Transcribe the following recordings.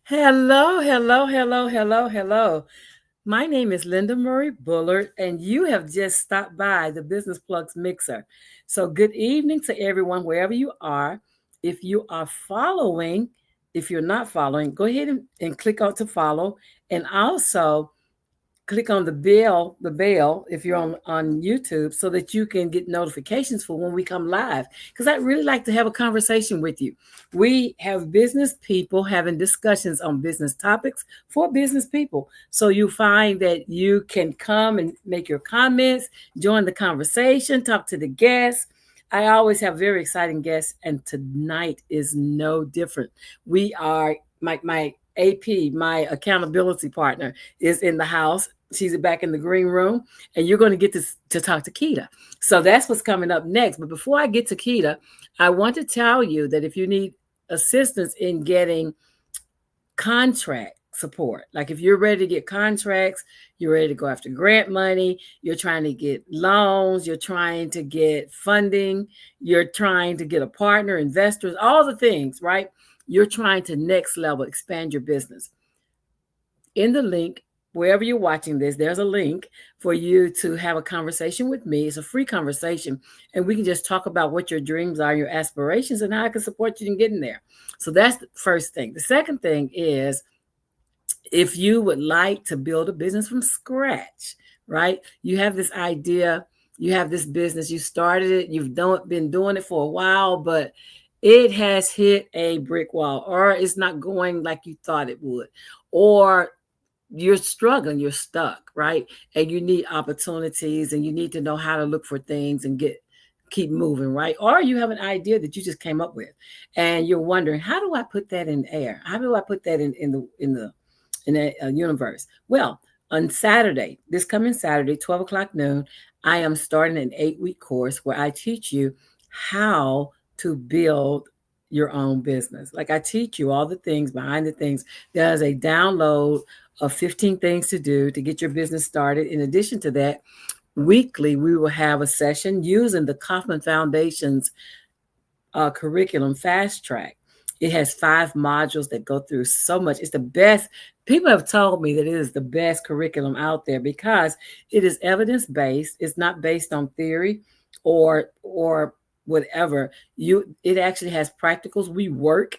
Hello, hello, hello, hello, hello. My name is Linda Murray Bullard, and you have just stopped by the Business Plugs Mixer. So, good evening to everyone, wherever you are. If you are following, if you're not following, go ahead and click on to follow. And also, click on the bell if you're on YouTube so that you can get notifications for when we come live, because I'd really like to have a conversation with you. We have business people having discussions on business topics for business people, so you find that you can come and make your comments, join the conversation, talk to the guests. I always have very exciting guests, and tonight is no different. We are my AP, my accountability partner, is in the house. She's back in the green room, and you're going to get to talk to KEITA. So that's what's coming up next. But before I get to KEITA, I want to tell you that if you need assistance in getting contract support, like if you're ready to get contracts, you're ready to go after grant money, you're trying to get loans, you're trying to get funding, you're trying to get a partner, investors, all the things, right? You're trying to next level expand your business. In the link, wherever you're watching this, there's a link for you to have a conversation with me. It's a free conversation, and we can just talk about what your dreams are, your aspirations, and how I can support you in getting there. So that's the first thing. The second thing is, if you would like to build a business from scratch, right? You have this idea, you have this business, you started it, been doing it for a while, but it has hit a brick wall, or it's not going like you thought it would, or you're struggling, you're stuck, right? And you need opportunities, and you need to know how to look for things and keep moving, right? Or you have an idea that you just came up with, and you're wondering, how do I put that in air? How do I put that in the universe? Well, on Saturday, this coming Saturday, 12 o'clock noon, I am starting an 8-week course where I teach you how to build your own business. Like, I teach you all the things behind the things. There's a download of 15 things to do to get your business started. In addition to that, weekly, we will have a session using the Kauffman Foundation's curriculum Fast Track. It has 5 modules that go through so much. It's the best. People have told me that it is the best curriculum out there because it is evidence-based. It's not based on theory or whatever. It actually has practicals. We work.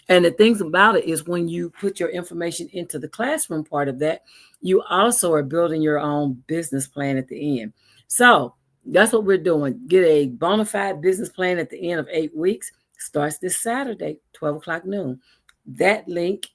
And the things about it is, when you put your information into the classroom part of that, you also are building your own business plan at the end. So that's what we're doing. Get a bona fide business plan at the end of 8 weeks. Starts this Saturday, 12 o'clock noon. That link,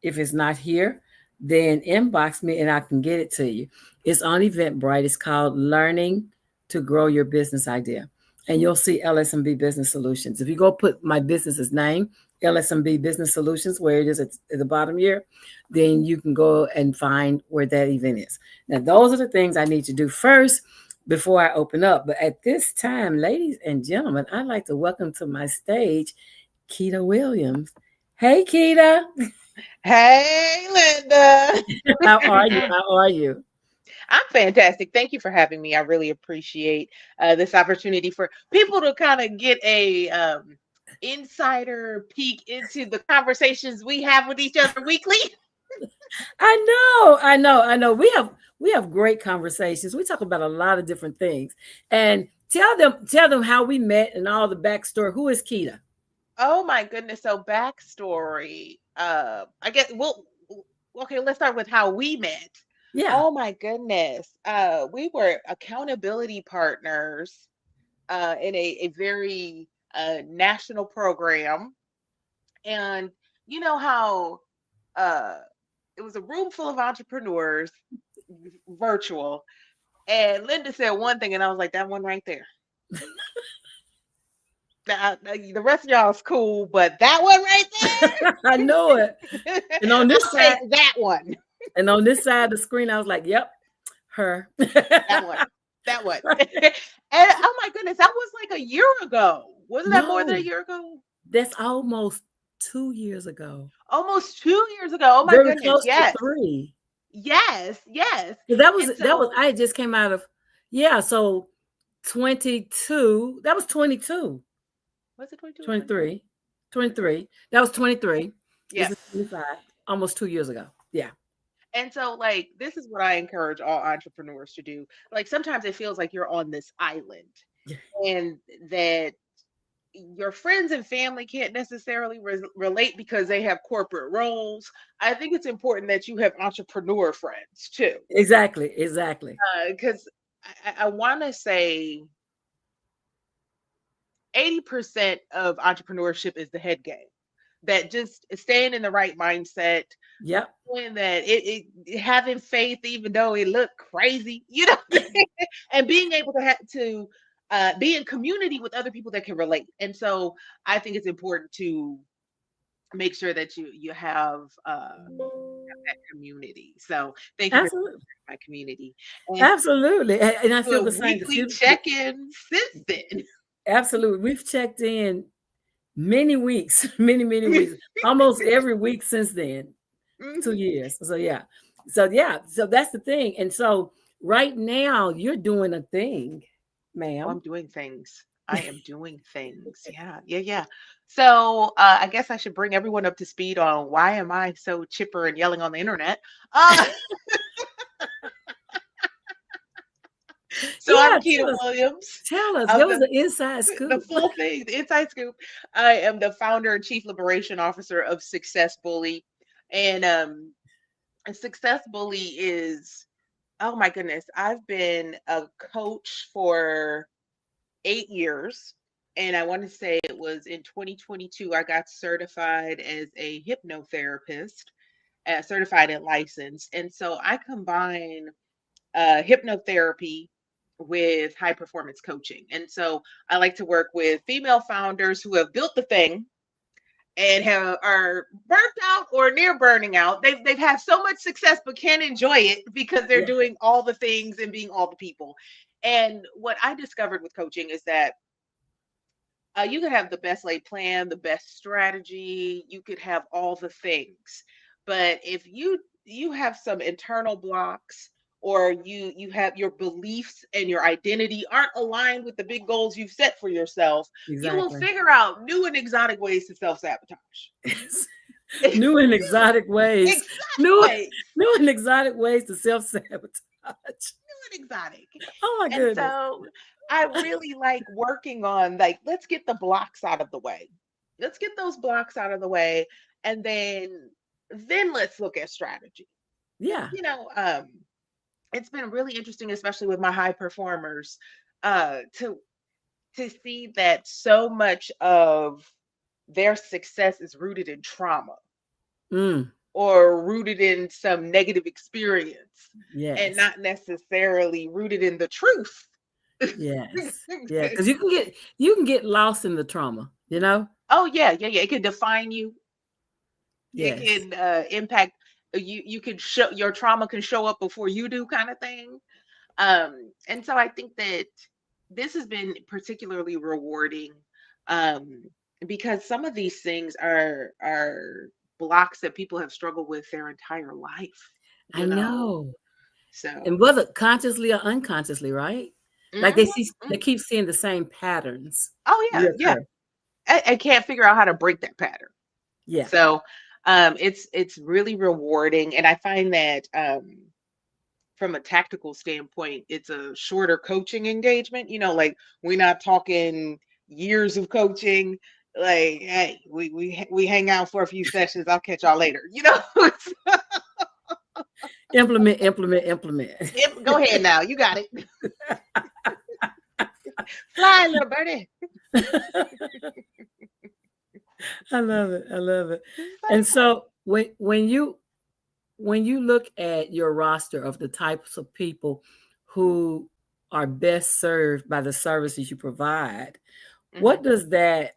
if it's not here, then inbox me and I can get it to you. It's on Eventbrite. It's called Learning to Grow Your Business Idea. And you'll see LSMB Business Solutions. If you go put my business's name, LSMB Business Solutions, where it is at the bottom here, then you can go and find where that event is. Now, those are the things I need to do first before I open up. But at this time, ladies and gentlemen, I'd like to welcome to my stage KEITA Williams. Hey, KEITA. Hey, Linda. How are you? How are you? I'm fantastic. Thank you for having me. I really appreciate this opportunity for people to kind of get a insider peek into the conversations we have with each other weekly. I know. We have great conversations. We talk about a lot of different things. And tell them how we met and all the backstory. Who is KEITA? Oh my goodness. So backstory. I guess okay, let's start with how we met. Yeah. Oh my goodness. We were accountability partners in a very national program. And you know how uh, it was a room full of entrepreneurs, virtual. And Linda said one thing, and I was like, that one right there. The rest of y'all is cool, but that one right I know it. there, And on this I'll take side, that one. and on this side of the screen, I was like, yep, her. That one. That one. And oh my goodness, that was like a year ago. Wasn't that more than a No, year ago? that's almost 2 years ago. Almost 2 years ago. Oh my Very goodness. close to Yes. three. Yes. Yes. 'Cause That was And that was so I just came out of, yeah, so 22. That was 22. was it 22 or 23? 23. 23. That was 23. This is Yes. 25, almost 2 years ago. Yeah. And so, like, this is what I encourage all entrepreneurs to do. Like, sometimes it feels like you're on this island and that your friends and family can't necessarily relate because they have corporate roles. I think it's important that you have entrepreneur friends too, Exactly. Exactly. because I want to say 80% of entrepreneurship is the head game. That just staying in the right mindset, Yep. doing that, having faith even though it looked crazy, and being able to be in community with other people that can relate. And so I think it's important to make sure that you have that community. So thank you for Absolutely. my community. And Absolutely. And I do feel a the same. weekly check-in since then. Absolutely. We've checked in many weeks, many, many weeks, almost every week since then, Mhm. 2 years. So yeah. So yeah. So that's the thing. And so right now you're doing a thing, Oh, ma'am. I'm doing things. I am doing things. Yeah, yeah, yeah. So I guess I should bring everyone up to speed on why am I so chipper and yelling on the internet. Uh, so I'm Yeah. KEITA Williams. Tell us. I'm Give us the inside the scoop. full thing, the inside scoop. I am the founder and chief liberation officer of Success Bully, and Success Bully is, oh my goodness, I've been a coach for 8 years. And I want to say it was in 2022, I got certified as a hypnotherapist, certified and licensed. And so I combine hypnotherapy with high performance coaching. And so I like to work with female founders who have built the thing and are burnt out or near burning out. They've had so much success but can't enjoy it because they're Yeah. doing all the things and being all the people. And what I discovered with coaching is that you could have the best laid plan, the best strategy, you could have all the things. But if you have some internal blocks, or you have your beliefs and your identity aren't aligned with the big goals you've set for yourself, you will Exactly. figure out new and exotic ways to self-sabotage. New and exotic ways. Exotic New, ways. new and exotic ways to self-sabotage. New and exotic. Oh my And goodness. so I really like working on, like, let's get the blocks out of the way. Let's get those blocks out of the way, and then let's look at strategy. Yeah. You know, it's been really interesting, especially with my high performers, to see that so much of their success is rooted in trauma Mm. or rooted in some negative experience and Yes. not necessarily rooted in the truth. Yes. Yeah. Because you can get lost in the trauma, you know? Oh yeah, yeah, yeah. It can define you. It Yes. can impact you. You can show your trauma can show up before you do, kind of thing. And so I think that this has been particularly rewarding, um, because some of these things are blocks that people have struggled with their entire life. I You know, know. so. And whether consciously or unconsciously, right? Like Mhm, they mhm. keep seeing the same patterns Oh yeah, yeah. reoccur. I can't figure out how to break that pattern. Yeah. So it's really rewarding, and I find that from a tactical standpoint, it's a shorter coaching engagement. Like, we're not talking years of coaching. Like, hey, we hang out for a few sessions. I'll catch y'all later. Implement, implement, implement. Go ahead now. You got it. Fly, little birdie. I love it. I love it. So, And yeah. so when you look at your roster of the types of people who are best served by the services you provide, Mhm. what does that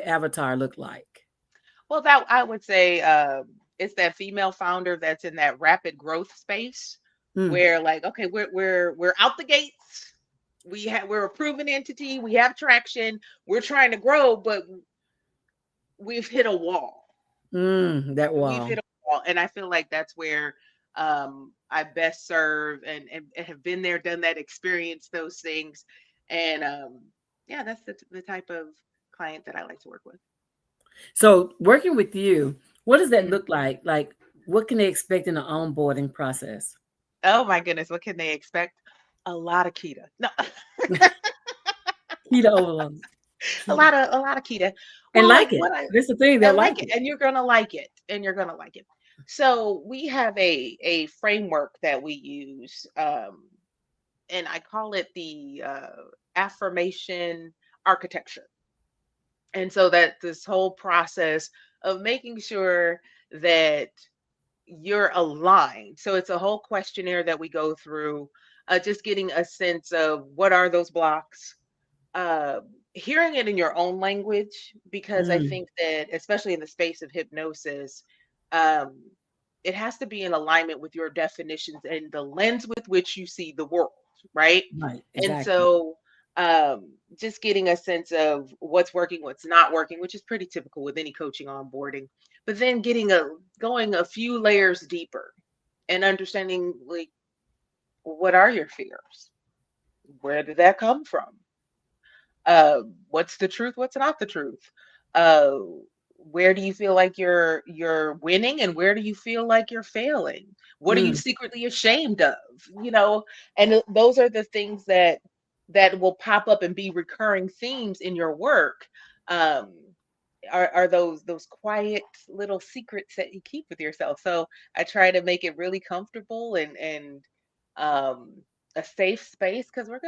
avatar look like? Well, that I would say, it's that female founder that's in that rapid growth space Mm, where, like, okay, we're out the gates. We're a proven entity. We have traction. We're trying to grow, but we've hit a wall. that We've hit wall. a wall, and I feel like that's where I best serve, and have been there, done that, experienced those things, and yeah, that's the type of client that I like to work with. So working with you, what does that Mhm. look like? Like, what can they expect in the onboarding process? Oh my goodness, what can they expect? A lot of keto. No, Keto overload. Keto. a lot of keto. And Well, like like it. what That's the thing, I they'll like like it, it. and you're gonna like it, and you're gonna like it. So we have a framework that we use, and I call it the affirmation architecture. And so that this whole process of making sure that you're aligned. So it's a whole questionnaire that we go through, just getting a sense of what are those blocks, uh, hearing it in your own language, because I Mm, think that, especially in the space of hypnosis, um, it has to be in alignment with your definitions and the lens with which you see the world, right? right, And exactly. so, just getting a sense of what's working, what's not working, which is pretty typical with any coaching onboarding, but then going a few layers deeper and understanding, like, what are your fears? Where did that come from? What's the truth? What's not the truth? Uh, where do you feel like you're winning, and where do you feel like you're failing? What are you Mm, secretly ashamed of? You know, and those are the things that will pop up and be recurring themes in your work. Um, are those quiet little secrets that you keep with yourself. So I try to make it really comfortable and a safe space, because we're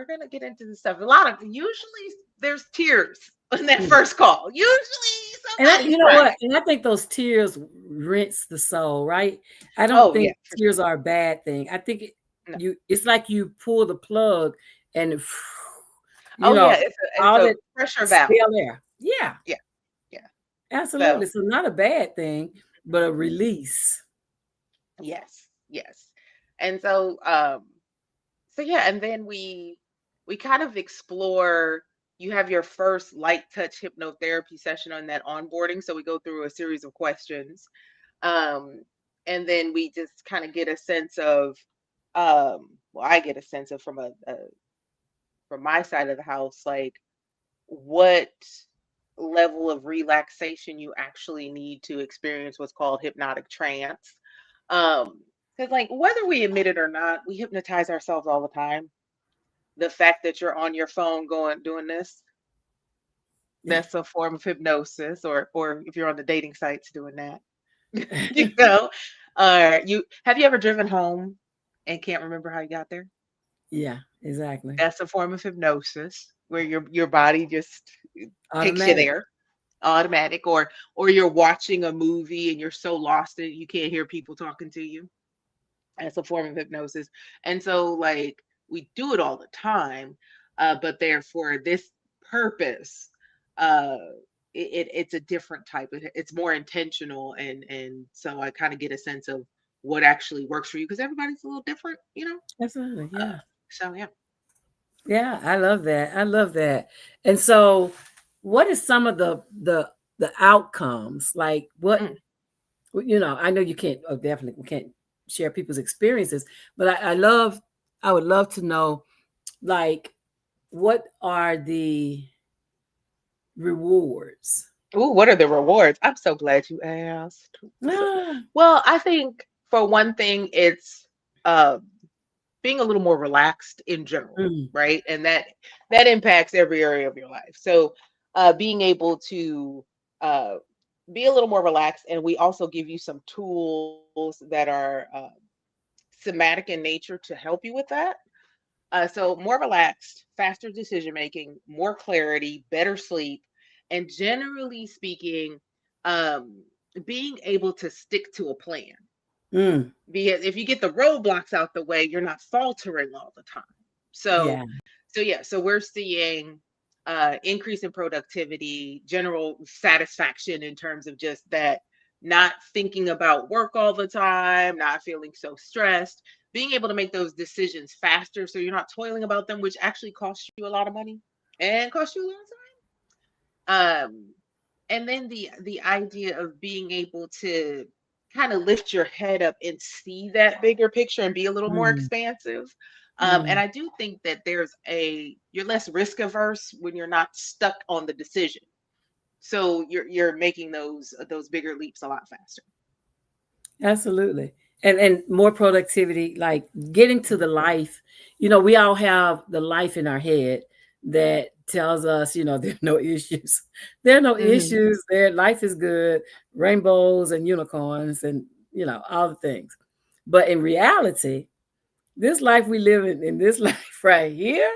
gonna get into this stuff. A lot of usually there's tears in that mm. first call. Usually And somebody's you know crying. what? And I think those tears rinse the soul, right? I don't Oh yeah, think for tears sure. are a bad thing. I think No. it's like you pull the plug and you Oh yeah, know, it's all a that pressure valve. stale air. Yeah, Yeah, yeah. So absolutely. So not a bad thing, but a release. yes, yes. And so yeah, and then we kind of explore. You have your first light touch hypnotherapy session on that onboarding. So we go through a series of questions, um, and then we just kind of get a sense of, well, I get a sense of from my side of the house, like what level of relaxation you actually need to experience what's called hypnotic trance. Because like whether we admit it or not, we hypnotize ourselves all the time. The fact that you're on your phone going doing this, that's a form of hypnosis, or if you're on the dating sites doing that. You know, you have you ever driven home and can't remember how you got there? Yeah, exactly. That's a form of hypnosis where your body just takes you Automatic. there, automatic. Or you're watching a movie and you're so lost that you can't hear people talking to you. That's a form of hypnosis. And so, like, we do it all the time, but for this purpose, uh, it's a different type. It's more intentional, and so I kind of get a sense of what actually works for you, because everybody's a little different, you know. Absolutely. Uh, Yeah. so yeah. Yeah, I love that. I love that. And so what is some of the outcomes? Like what Mm. I know you can't definitely we can't share people's experiences, but I would love to know like what are the rewards? Ooh, what are the rewards? I'm so glad you asked. Ah, Well, I think for one thing, it's uh, being a little more relaxed in general, mm, right? And that impacts every area of your life. So, being able to uh, be a little more relaxed, and we also give you some tools that are somatic in nature to help you with that. So, more relaxed, faster decision making, more clarity, better sleep, and generally speaking, um, being able to stick to a plan. mm, Because if you get the roadblocks out the way, you're not faltering all the time. So, yeah. so yeah, so we're seeing increase in productivity, general satisfaction in terms of just that, not thinking about work all the time, not feeling so stressed, being able to make those decisions faster so you're not toiling about them, which actually costs you a lot of money and costs you a lot of time. And then the idea of being able to kind of lift your head up and see that bigger picture and be a little more Mm, expansive. And mm, I do think that you're less risk averse when you're not stuck on the decision. So you're making those bigger leaps a lot faster. Absolutely. And more productivity, like getting to the Mhm. life. We all have the life in our head that tells us, there are no issues. There are no Mhm. issues. Life is good, rainbows and unicorns and all the things. But in reality, this life we live in this life right here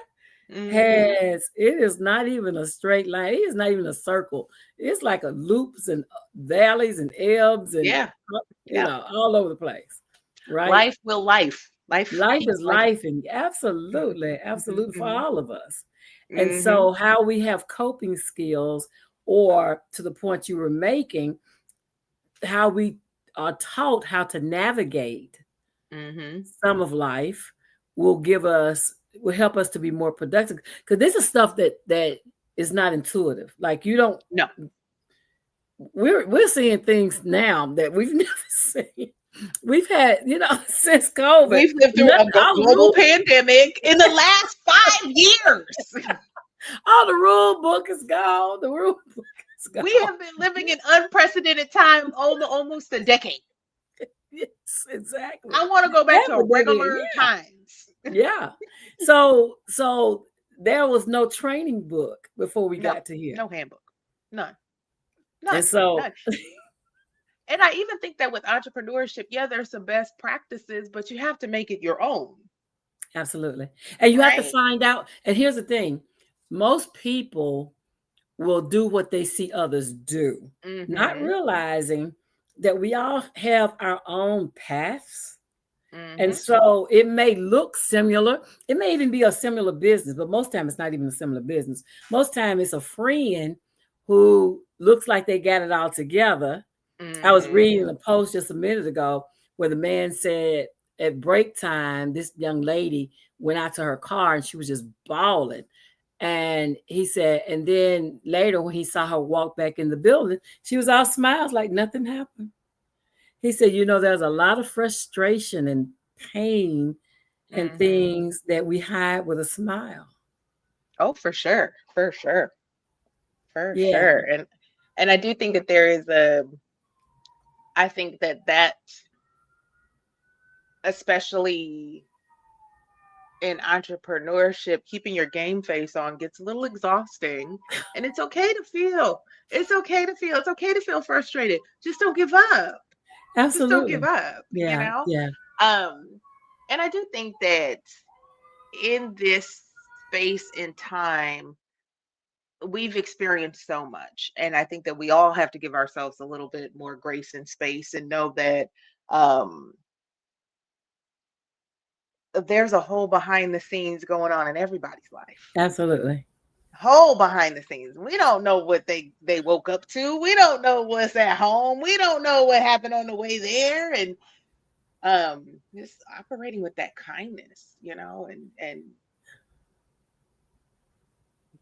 Mhm. it is not even a straight line. It is not even a circle. It's like a loops and valleys and ebbs and Yeah. Yeah. all over the place, right? Life will life. Life Life keeps is life. life, and Mhm. absolutely, Mhm. absolutely for Mhm. all of us. And Mhm. so, how we have coping skills, or to the point you were making, how we are taught how to navigate Mhm. some of life will help us to be more productive, because this is stuff that is not intuitive. Like you don't No. we're seeing things now that we've never seen. We've had, since COVID, We've lived through a all the global rule pandemic in the last 5 years. all the rule book is gone. The rule book is We gone. have been living in unprecedented time almost a decade. Yes, exactly. I want to go back Half to a decade, regular yeah. times. Yeah. So there was no training book before we No, got to here. no handbook. None. And None. so None. And I even think that with entrepreneurship, yeah, there's some best practices, but you have to make it your own, absolutely. And you have to right? find out. And here's the thing, most people will do what they see others do, not Mm-hmm. realizing that we all have our own paths. And Mm-hmm. so it may look similar. It may even be a similar business, but most time it's not even a similar business. Most time it's a friend who looks like they got it all together. I was Mm-hmm. reading a post just a minute ago where the man said at break time, this young lady went out to her car and she was just bawling. And he said, and then later when he saw her walk back in the building, she was all smiles like nothing happened. He said, there's a lot of frustration and pain and Mm-hmm. things that we hide with a smile. Oh, for sure. For sure. For Yeah, sure. And I do think that there is a I think that especially in entrepreneurship, keeping your game face on gets a little exhausting. And it's okay to feel. It's okay to feel. It's okay to feel frustrated. Just don't give up. Just don't give absolutely. up, you Yeah, know? yeah, Um, and I do think that in this space and time, we've experienced so much. And I think that we all have to give ourselves a little bit more grace and space and know that um there's a whole behind the scenes going on in everybody's life. absolutely. Whole behind the scenes. We don't know what they woke up to. We don't know what's at home. We don't know what happened on the way there. And just operating with that kindness, and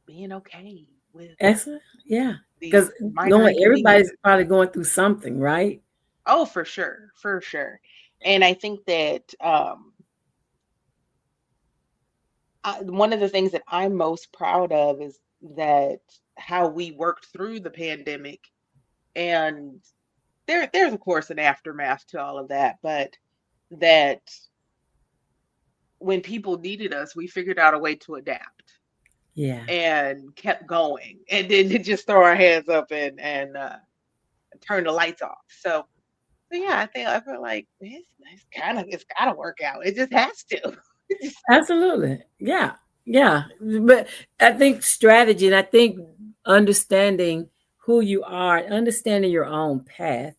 being okay with Excellent. Yeah. these Because minor knowing everybody's inconveniences. probably going through something, right? Oh, for sure, for sure. And I think that one of the things that I'm most proud of is that how we worked through the pandemic. And there's of course an aftermath to all of that, but that when people needed us, we figured out a way to adapt Yeah. and kept going, and didn't just throw our hands up and turn the lights off. So yeah, I feel like it's gotta work out. It just has to. Absolutely. Yeah. Yeah. But I think strategy, and I think understanding who you are, understanding your own path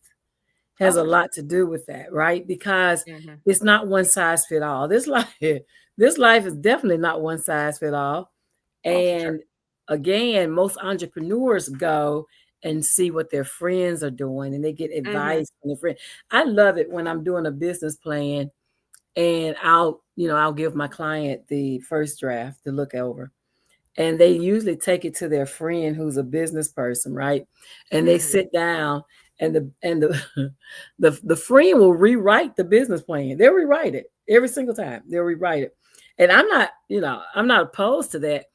has Oh, a for sure. lot to do with that, right? Because Hmm. it's not one size fit all. This life is definitely not one size fit all. Oh, for sure. And again, most entrepreneurs go and see what their friends are doing and they get Hmm. advice from their friend. I love it when I'm doing a business plan and I'll give my client the first draft to look over. And they usually take it to their friend who's a business person, right? And they Hmm. sit down and the the friend will rewrite the business plan. They'll rewrite it every single time. They'll rewrite it. And I'm not opposed to that.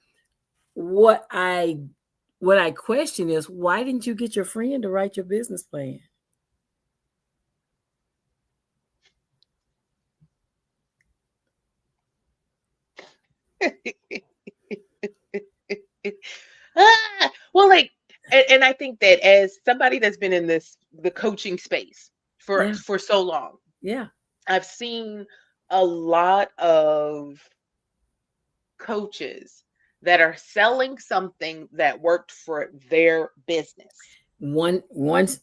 What I what I question is, why didn't you get your friend to write your business plan? Well, like, and I think that as somebody that's been in the coaching space Yeah, for so long, yeah. I've seen a lot of coaches that are selling something that worked for their business, Once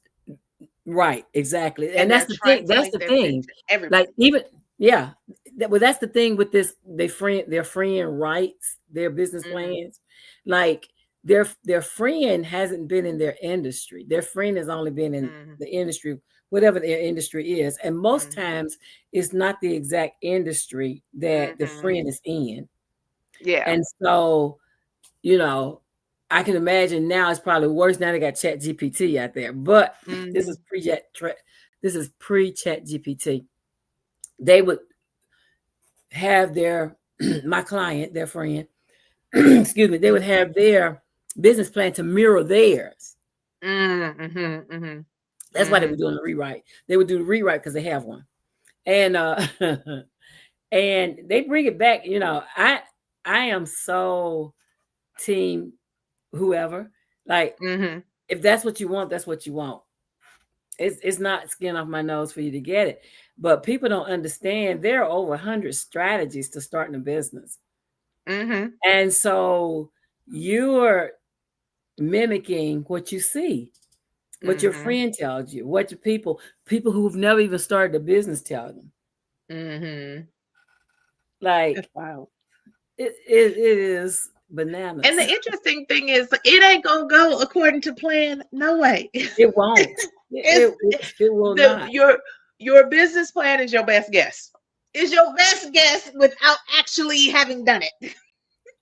right, exactly. And and that's they're the thing. That's translating the this thing. into Like everybody. even yeah. Well, that's the thing with this. Their friend writes their business Hmm. plans. Like their friend hasn't been in their industry. Their friend has only been in Hmm. the industry, whatever their industry is. And most Hmm. times it's not the exact industry that the Hmm. friend is in. Yeah. And so, you know, I can imagine now it's probably worse. Now they got Chat GPT out there, but this is Hmm. this is pre Chat GPT. They would have their my client, their friend, excuse me, they would have their business plan to mirror theirs. Hmm. Hmm. That's why they were Hmm. doing the rewrite. They would do the rewrite because they have one, and and they bring it back. I am so team whoever. Like Hmm. if that's what you want, that's what you want. It's not skin off my nose for you to get it. But people don't understand there are over 100 strategies to starting a business. Hmm. And so you're mimicking what you see, what your Hmm. friend tells you, what your people who've never even started a business tell them. Hmm. That's Like wild. it is And bananas. the interesting thing is, it ain't gonna go according to plan. No way. It won't. It's It will the not. your business plan is your best guess. Is your best guess without actually having done it.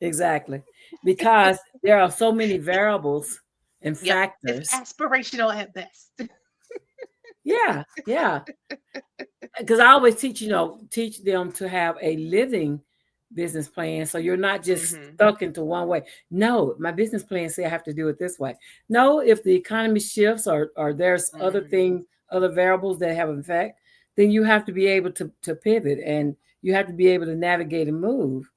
Exactly. Because there are so many variables and Yep, it's factors. aspirational at best. Yeah, yeah. Because I always teach them to have a living business plan. So you're not just Hmm. stuck into one way. No, my business plan say I have to do it this way. No, if the economy shifts or there's other Hmm. things, other variables that have an effect, then you have to be able to pivot and you have to be able to navigate and move.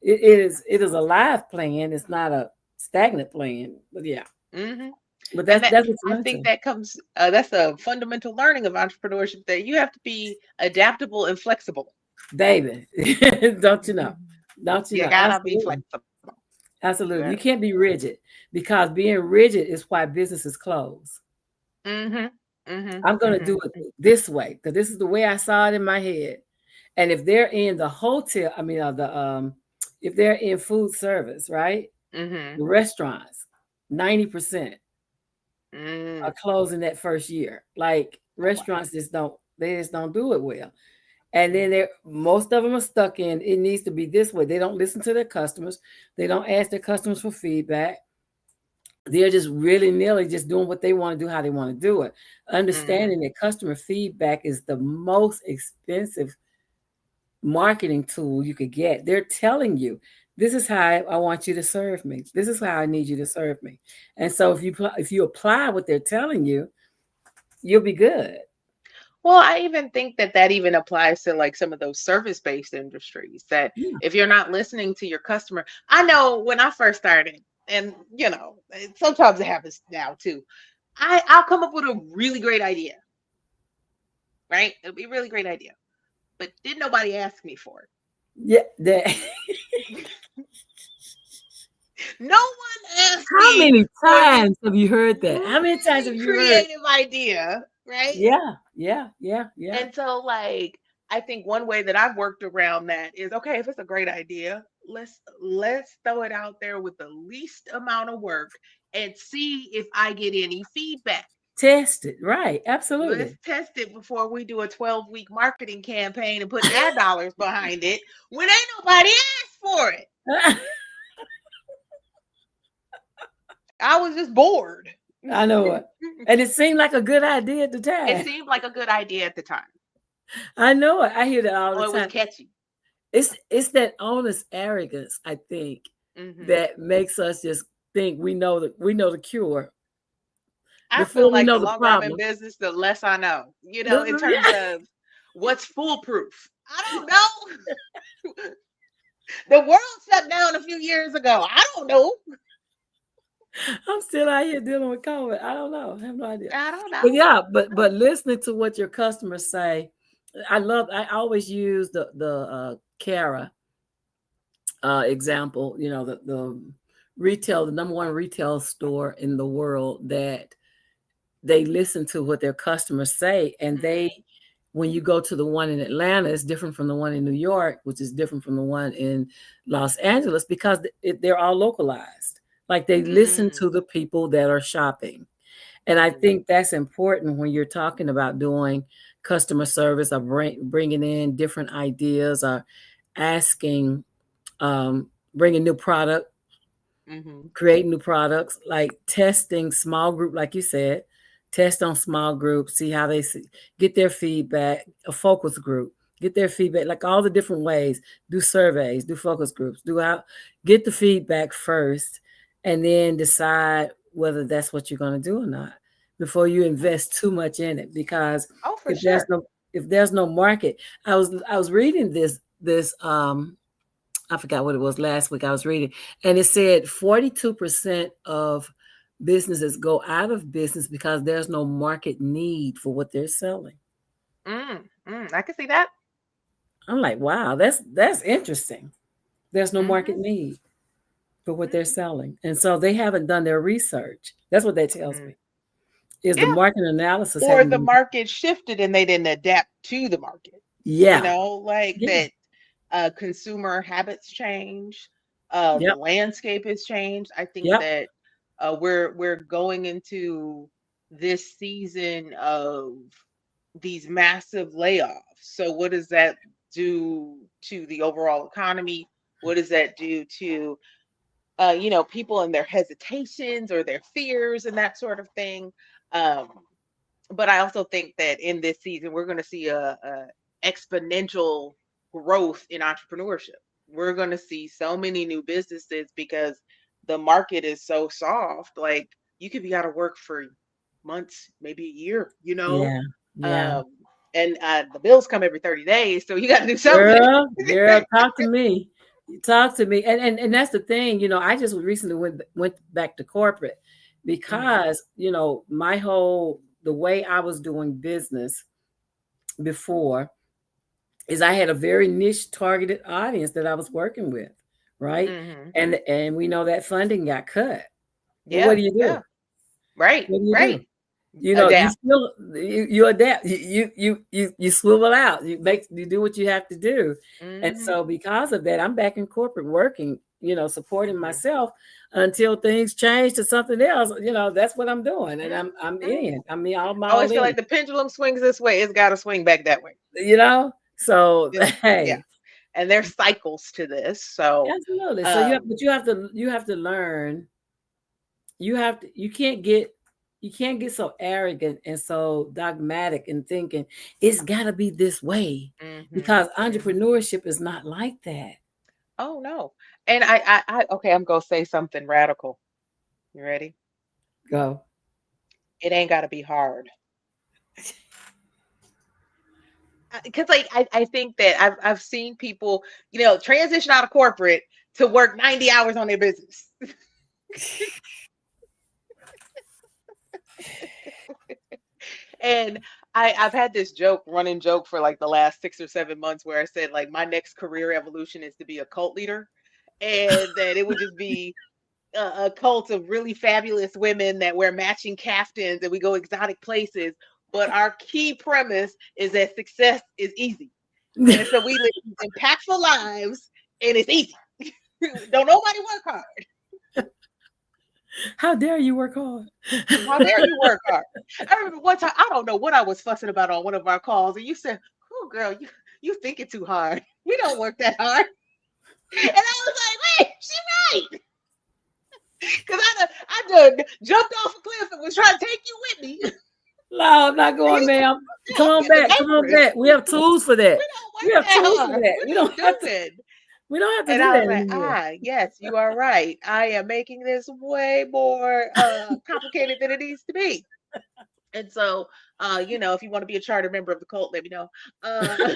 It is a live plan. It's not a stagnant plan. But yeah. Hmm. But And that, that's what you I learn think to. that comes. That's a fundamental learning of entrepreneurship, that you have to be adaptable and flexible. Baby. Don't you know? Don't you You know? gotta be Absolutely. flexible. You Absolutely. You gotta. can't be rigid because being rigid is why businesses close. Hmm. Hmm. I'm going to do Hmm. it this way because this is the way I saw it in my head. And if they're in the hotel, I mean, if they're in food service, right? Hmm. The restaurants, 90% Mm. are closing that first year. Like Oh wow. restaurants they just don't do it well. And then most of them are stuck in it needs to be this way. They don't listen to their customers. They don't ask their customers for feedback. They're just really nilly just doing what they want to do, how they want to do it. Hmm. Understanding that customer feedback is the most expensive marketing tool you could get. They're telling you, this is how I want you to serve me. This is how I need you to serve me. And so if you apply what they're telling you, you'll be good. Well, I even think that that even applies to like some of those service-based industries, that Yeah. if you're not listening to your customer. I know when I first started, and sometimes it happens now too. I'll come up with a really great idea, right? It'll be a really great idea, but didn't nobody ask me for Yeah. That, it. No one asked how me many for this times have you heard that? How many times have really you heard? creative idea, right? Yeah, yeah, yeah, yeah. And so, like, I think one way that I've worked around that is, okay, if it's a great idea, let's throw it out there with the least amount of work and see if I get any feedback. Test it. Right. Let's Absolutely. test it before we do a 12-week marketing campaign and put ad dollars behind it when ain't nobody asked for it. I was just bored. I know it. And it seemed like a good idea at the It time. seemed like a good idea at the time. I know it. I hear that all the Oh, it was time. catchy. It's that honest arrogance, I think, Hmm. that makes us just think we know the cure I feel before we like know the the longer I'm in problem. business, the less I know, in terms Yeah. of what's foolproof. I don't know. The world shut down a few years ago. I don't know. I'm still out here dealing with COVID. I don't know. I have no idea. I don't But know. yeah, but listening to what your customers say, I always use the Cara example, the retail, the number one retail store in the world, that they listen to what their customers say. And Mhm. when you go to the one in Atlanta, it's different from the one in New York, which is different from the one in Los Angeles, because they're all localized. Like, they listen Mm. to the people that are shopping. And I Mhm. think that's important when you're talking about doing customer service, or bringing in different ideas, or asking, bringing new product, Mhm. creating new products, like testing small group, like you said, test on small groups, see how they get their feedback, a focus group, get their feedback, like all the different ways, do surveys, do focus groups, get the feedback first, and then decide whether that's what you're going to do or not before you invest too much in it. Because Oh, for if there's sure. no if there's no market, I was reading this I forgot what it was last week I was reading, and it said 42% of businesses go out of business because there's no market need for what they're selling. I can see that. I'm like, wow, that's interesting. There's no market Mhm. need for what they're Mhm. selling. And so they haven't done their research. That's what that tells Mhm. me. Is the Yeah. market analysis Or hadn't the been. market shifted and they didn't adapt to the market. Yeah. Like Yeah. that consumer habits change, the Yep. landscape has changed. I think Yep. that we're going into this season of these massive layoffs. So what does that do to the overall economy? What does that do to people and their hesitations or their fears and that sort of thing? Um, but I also think that in this season we're going to see a exponential growth in entrepreneurship. We're going to see so many new businesses because the market is so soft. Like, you could be out of work for months, maybe a year. Yeah. Yeah. Um, and the bills come every 30 days, so you got to do something. Girl, talk to me. Talk to me. And that's the thing, I just recently went back to corporate Hmm. because, the way I was doing business before is I had a very niche targeted audience that I was working with, right? Hmm. And we know that funding got cut. Well, what Yeah, do you yeah, do? right, What do you right. do? You Adapt. still you adapt. You swivel out. You do what you have to do. And Hmm. so because of that, I'm back in corporate working, supporting Hmm. myself until things change to something else. That's what I'm doing. And I'm Hmm. in. I mean, I'm I all always feel in. like the pendulum swings this way, it's got to swing back that way. So Yeah. hey, And there's cycles to this. So, absolutely. So um, you have to learn. You can't get so arrogant and so dogmatic and thinking it's got to be this way, mhm, because mhm. entrepreneurship is not like that. Oh no. And okay, I'm gonna say something radical. You ready? Go. It ain't gotta be hard. Because like I think that I've seen people, transition out of corporate to work 90 hours on their business. And I've had this running joke for like the last 6 or 7 months where I said like my next career evolution is to be a cult leader. And that it would just be a cult of really fabulous women that wear matching caftans and we go exotic places. But our key premise is that success is easy. And so we live impactful lives and it's easy. Don't nobody work hard. How dare you work hard? How dare you work hard? I remember one time, I don't know what I was fussing about on one of our calls, and you said, "Oh, girl, you thinking too hard. We don't work that hard." And I was like, "Wait, she right?" Because I done jumped off a cliff and was trying to take you with me. No, I'm not going, You ma'am. you Come up on here back. Come on laboring. back. We have tools for that. We don't We work have that tools for hard. that. What We are you don't have to. doing? We don't have to And do I that was like, anymore. ah, yes, you are right. I am making this way more complicated than it needs to be. And so, if you want to be a charter member of the cult, let me know. Uh,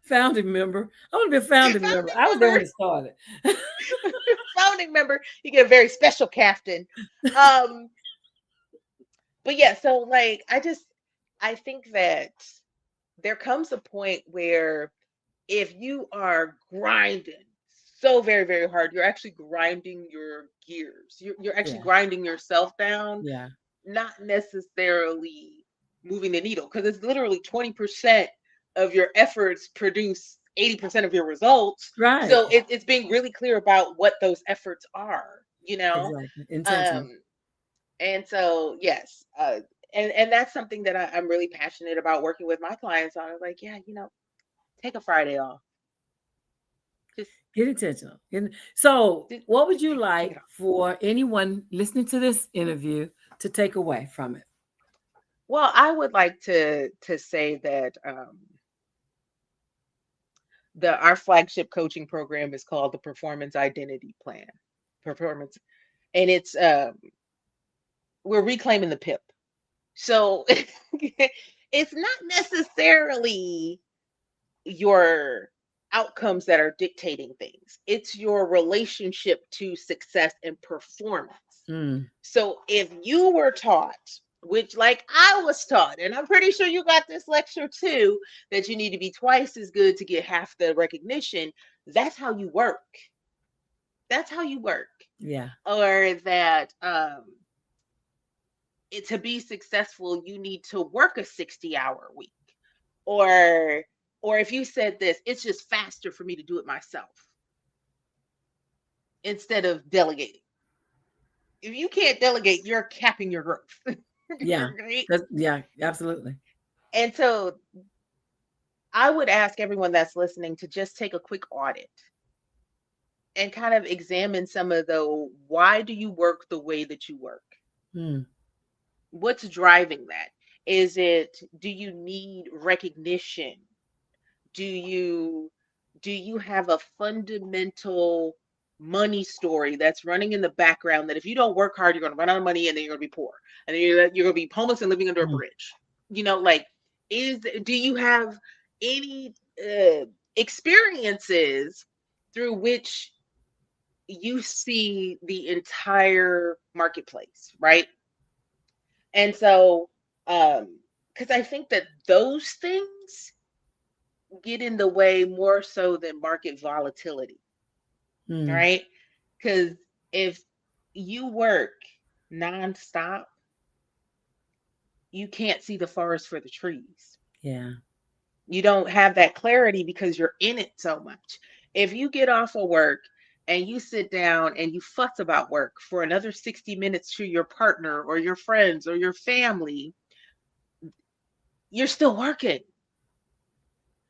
Founding member. I want to be a founding member. founding I was there when member, it started. founding member, you get a very special captain. Um, but yeah, so like I think that there comes a point where if you are grinding so very, very hard, you're actually grinding your gears. You're actually Yeah, grinding yourself down, yeah. not necessarily moving the needle, because it's literally 20% of your efforts produce 80% of your results. Right. So it's being really clear about what those efforts are, you know? Exactly. Intentional. Um, and so, yes, and that's something that I'm really passionate about working with my clients on. I was like, yeah, take a Friday off. Just, Get intentional. So, just what would you take like it off. for anyone listening to this interview to take away from it? Well, I would like to say that the our flagship coaching program is called the Performance Identity Plan. Performance, and it's we're reclaiming the PIP. So it's not necessarily your outcomes that are dictating things. It's your relationship to success and performance. Mm, So if you were taught, which like I was taught, and I'm pretty sure you got this lecture too, that you need to be twice as good to get half the recognition, that's how you work. That's how you work. yeah. Or that to be successful, you need to work a 60-hour week. Or or if you said this, it's just faster for me to do it myself instead of delegating. If you can't delegate, you're capping your growth. Yeah. Right? Yeah, absolutely. And so I would ask everyone that's listening to just take a quick audit and kind of examine some of the why do you work the way that you work? Mm, What's driving that? Is it, do you need recognition? Do you have a fundamental money story that's running in the background that if you don't work hard, you're going to run out of money and then you're going to be poor and then you're going to be homeless and living under a mm. bridge? Like, do you have any experiences through which you see the entire marketplace, right? And so, because I think that those things get in the way more so than market volatility, Mm, right? Because if you work nonstop, you can't see the forest for the trees. yeah. You don't have that clarity because you're in it so much. If you get off of work and you sit down and you fuss about work for another 60 minutes to your partner or your friends or your family, you're still working.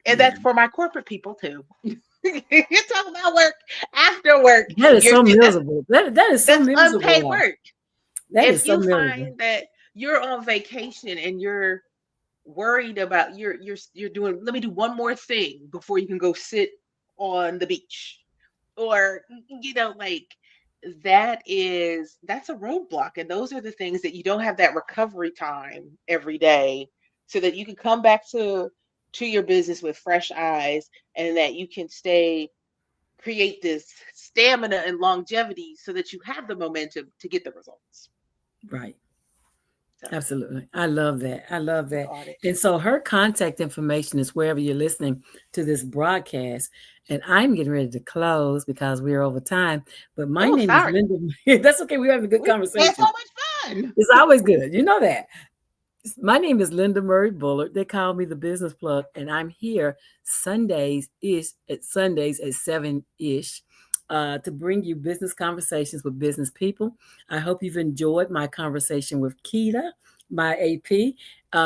And Yeah. that's for my corporate people too. You're talking about work after work. That is You're so that's miserable. That is so that's unpaid miserable. work. That If is so you miserable. find that you're on vacation and you're worried about you're doing, let me do one more thing before you can go sit on the beach, or like, that's a roadblock, and those are the things that you don't have that recovery time every day so that you can come back to your business with fresh eyes, and that you can create this stamina and longevity so that you have the momentum to get the results. Right. So Absolutely. I love that. I love take that. audit. And so her contact information is wherever you're listening to this broadcast. And I'm getting ready to close because we're over time. But my Oh, name is sorry. Linda. That's okay. We're having a good We had so conversation. much fun. It's always good. You know that. My name is Linda Murray Bullard. They call me the business plug, and I'm here Sundays at 7 ish to bring you business conversations with business people. I hope you've enjoyed my conversation with KEITA, my AP,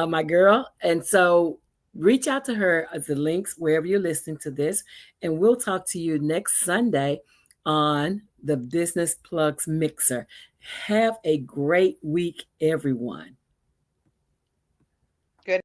my girl. And so reach out to her at the links wherever you're listening to this, and we'll talk to you next Sunday on the Business Plugs Mixer. Have a great week, everyone. Good